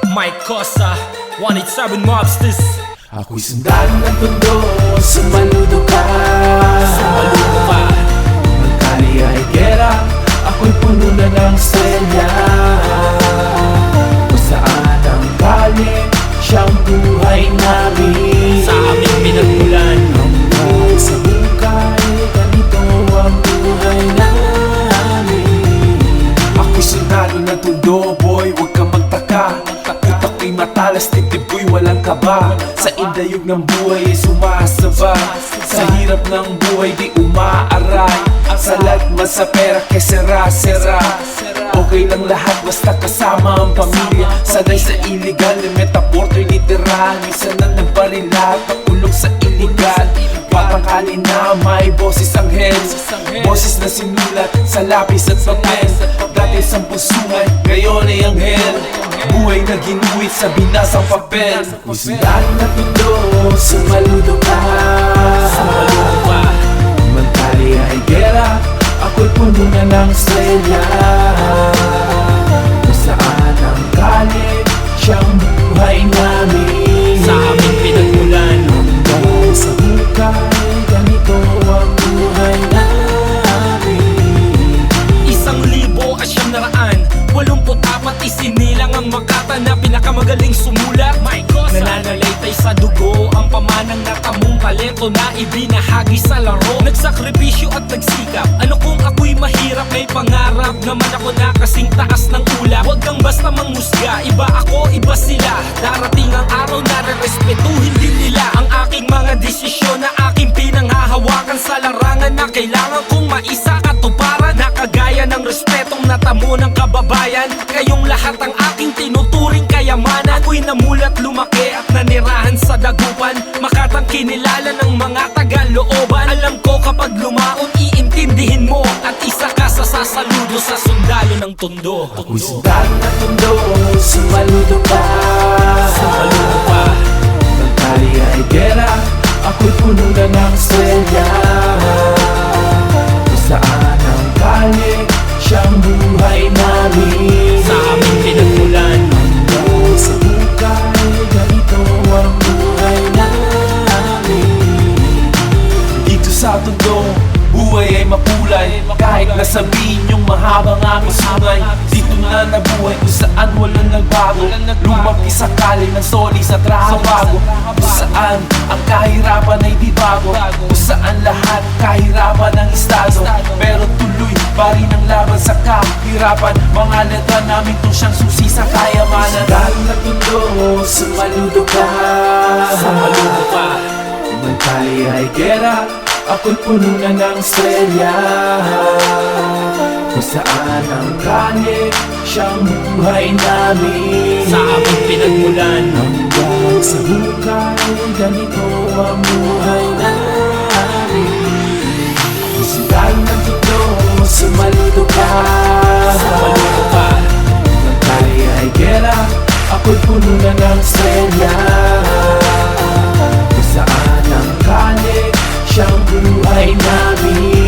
Mike Costa, 187 Mobsters. Ako'y sundalo ng tondo, sumaludo ka. Sumaludo ka. Magkali ay gera, ako'y puno na ng selya. Kung saan ang galing, siyang buhay namin. Sa aming pinagmulan, hanggang sa bukay, ganito ang buhay namin. Ako'y sundalo ng tondo, boy, huwag kang magtaka. Utak ko'y matalas, titib ko'y walang kaba. Sa indayog ng buhay ay sumasaba. Sa hirap ng buhay di umaaray. Sa lagmas sa pera kay sera-sera. Okay lang lahat basta kasama ang pamilya. Sanay sa illegal, metaporto'y literal. Minsan na nagbarila, pakulong sa illegal. Patangkalin na may boses anghel. Boses na sinulat sa lapis at papel. Dati sa pusungan, ngayon ay anghel. Buhay na ginuwit sa binasang papel. Kung sundalo na tundo, sumaludo ka. sumaludo ka. Magkali ay gera, ako'y puno na ng selya. Kung saan ang galing, siyang buhay namin. Sa aming pinagmulan, hanggang sa bukay, ganito ang buhay namin. 1,984 isinilang ang Makata na pinakamagaling sumulat. Nananalaytay sa dugo ang pamanang natamong talento na ibinahagi sa laro. Nagsakripisyo at nagsikap, ano kung ako'y mahirap? May pangarap naman ako na kasing taas ng ulap. Huwag kang basta manghusga, iba ako, iba sila. Darating ang araw na rerespetuhin din nila ang aking mga desisyon na aking pinanghahawakan sa larangan na kailangan kong maisakatuparan. Nakagaya ng respetong natamo ng kababayan, kayong lahat ang aking tinuturing kayamanan. Ako'y namulat, lumaki at nanirahan sa dagupan. Makatang kinilala ng mga taga-looban. Alam ko kapag lumaon, iintindihin mo at isa ka sa sasaludo sa sundalo ng tondo. Ako'y sundalo ng tondo, sumaludo ka. Sumaludo ka. Magkali ay gera, ako'y puno na ng selya. Kung saan ang galing, siyang buhay namin. Sa aming pinagmulan, hanggang sa bukay, ganito ang buhay namin. Dito sa tondo, buhay ay mapulay. Kahit nasabihin yung mahabang aming sungay, dito na nabuhay kung saan walang nagbago. Lumaki sa kali ng soli sa trabaho. Kung saan ang kahirapan ay di bago. Kung saan lahat kahirapan ng estado. Pero tuloy pa rin ang laban sa kahirapan. Mga letra namin to siyang susi sa kayamanan. Dahil na tundo, sumaludo ka. sumaludo ka. Magkali ay gera, ako'y puno na ng selya. Kung saan ang galing, siyang buhay namin. Sa aming pinagmulan, hanggang sa bukay, ganito ang buhay namin. Ako'y sundalo ng tondo, sumaludo ka. sumaludo ka. Magkali ay gera, ako'y puno na ng selya. Kung saan ang galing, siyang buhay namin.